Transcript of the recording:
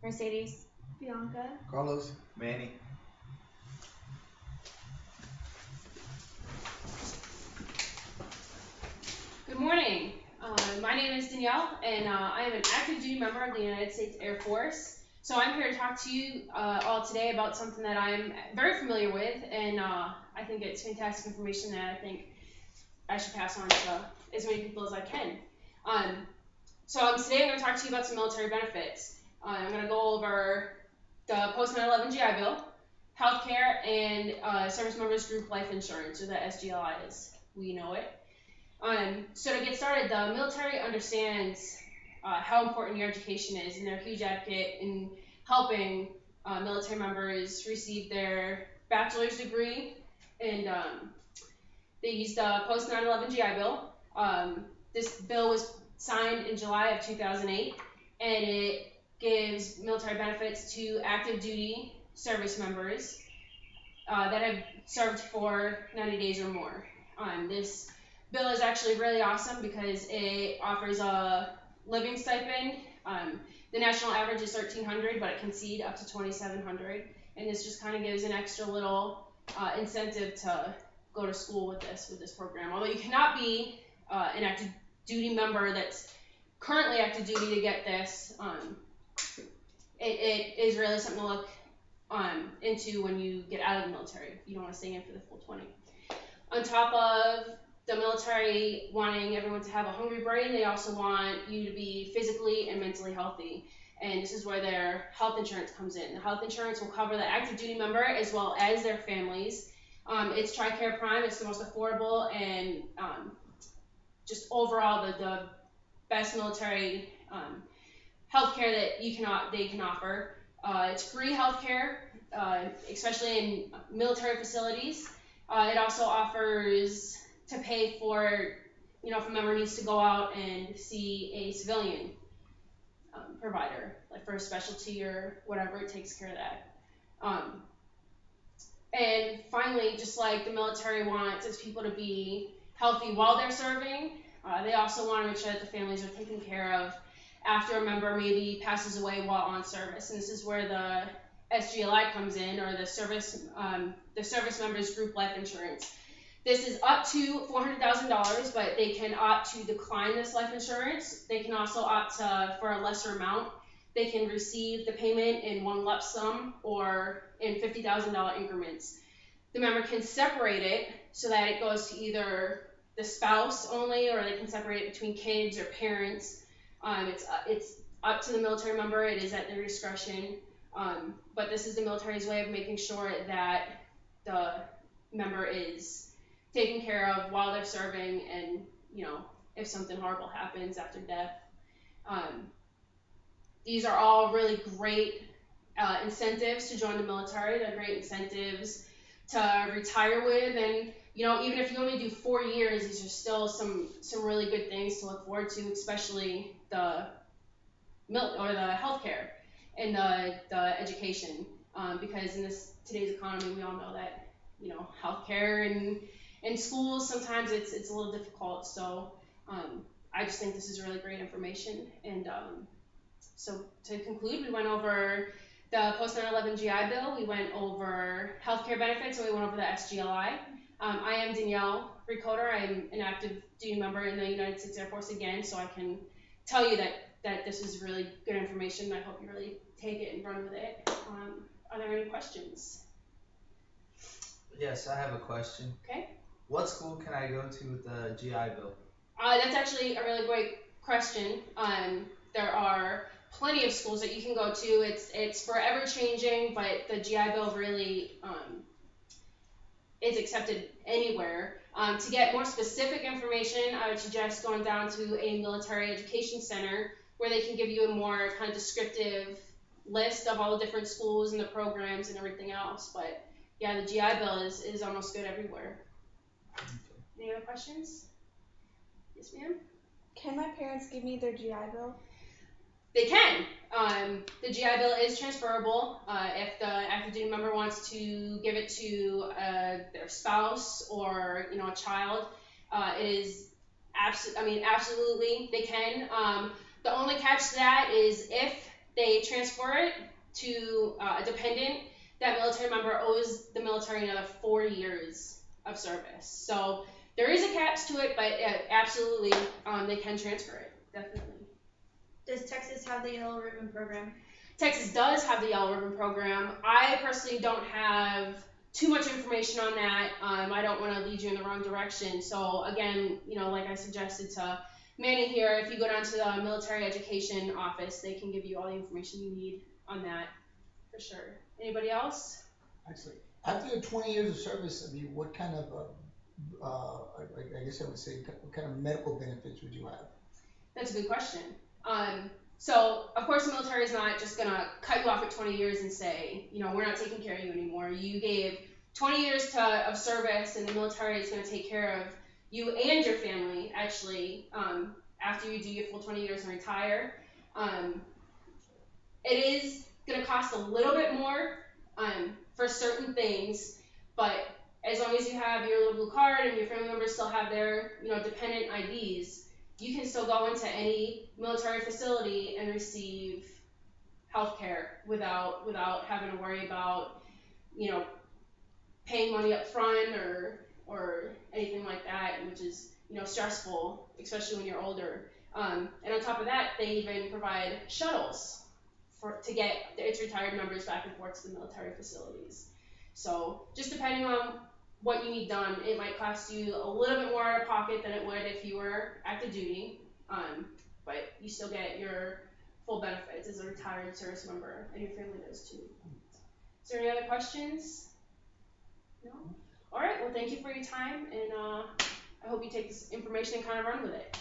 Mercedes. Bianca. Carlos. Manny. Good morning. My name is Danielle, and I am an active duty member of the United States Air Force. So I'm here to talk to you all today about something that I'm very familiar with, and I think it's fantastic information that I think I should pass on to as many people as I can. Today I'm going to talk to you about some military benefits. I'm going to go over the post 9/11 GI Bill, healthcare, and service members group life insurance, or the SGLI as we know it. So to get started, the military understands how important your education is, and they're a huge advocate in helping military members receive their bachelor's degree, and they used the post 9/11 GI Bill. This bill was signed in July of 2008, and it gives military benefits to active duty service members that have served for 90 days or more. This bill is actually really awesome because it offers a living stipend. The national average is $1,300, but it can exceed up to $2,700, and this just kind of gives an extra little incentive to go to school with this program. Although you cannot be an active duty member that's currently active duty to get this, it is really something to look into when you get out of the military. You don't want to stay in for the full 20. On top of the military wanting everyone to have a hungry brain, they also want you to be physically and mentally healthy. And this is where their health insurance comes in. The health insurance will cover the active duty member as well as their families. It's TRICARE Prime. It's the most affordable and just overall the best military healthcare that they can offer. It's free healthcare, especially in military facilities. It also offers to pay for, if a member needs to go out and see a civilian provider, like for a specialty or whatever, it takes care of that. And finally, just like the military wants its people to be healthy while they're serving, they also want to make sure that the families are taken care of after a member maybe passes away while on service. And this is where the SGLI comes in, or the service members group life insurance. This is up to $400,000, but they can opt to decline this life insurance. They can also opt for a lesser amount. They can receive the payment in one lump sum or in $50,000 increments. The member can separate it so that it goes to either the spouse only, or they can separate it between kids or parents. It's up to the military member. It is at their discretion. But this is the military's way of making sure that the member is taken care of while they're serving, and if something horrible happens after death. These are all really great incentives to join the military. They're great incentives to retire with, and even if you only do 4 years, these are still some really good things to look forward to, especially the healthcare and the education, because in today's economy, we all know that healthcare and schools, sometimes it's a little difficult. So I just think this is really great information. And so to conclude, we went over the post 9/11 GI Bill, we went over healthcare benefits, and we went over the SGLI. I am Danielle Ricoder. I am an active duty member in the United States Air Force again, so I can tell you that this is really good information. I hope you really take it and run with it. Are there any questions? Yes, I have a question. Okay. What school can I go to with the GI Bill? That's actually a really great question. There are plenty of schools that you can go to. It's forever changing, but the GI Bill really is accepted anywhere. To get more specific information, I would suggest going down to a military education center where they can give you a more kind of descriptive list of all the different schools and the programs and everything else. But yeah, the GI Bill is almost good everywhere. Okay. Any other questions? Yes, ma'am? Can my parents give me their GI Bill? They can. The GI Bill is transferable. If the active duty member wants to give it to their spouse or a child, it is absolutely they can. The only catch to that is if they transfer it to a dependent. That military member owes the military another 4 years of service. So there is a catch to it, but absolutely, they can transfer it, definitely. Does Texas have the Yellow Ribbon program? Texas does have the Yellow Ribbon program. I personally don't have too much information on that. I don't want to lead you in the wrong direction. So again, like I suggested to Manny here, if you go down to the military education office, they can give you all the information you need on that for sure. Anybody else? Actually, after your 20 years of service, I mean, what kind of, I guess I would say, what kind of medical benefits would you have? That's a good question. So of course the military is not just gonna cut you off at 20 years and say, we're not taking care of you anymore. You gave 20 years of service, and the military is gonna take care of you and your family actually after you do your full 20 years and retire. It is gonna cost a little bit more for certain things, but as long as you have your little blue card and your family members still have their dependent IDs, you can still go into any military facility and receive health care without having to worry about paying money up front or anything like that, which is stressful, especially when you're older. And on top of that, they even provide shuttles to get its retired members back and forth to the military facilities. So just depending on what you need done, it might cost you a little bit more out of pocket than it would if you were active duty, but you still get your full benefits as a retired service member, and your family does too. Is there any other questions? No? All right, well, thank you for your time, and I hope you take this information and kind of run with it.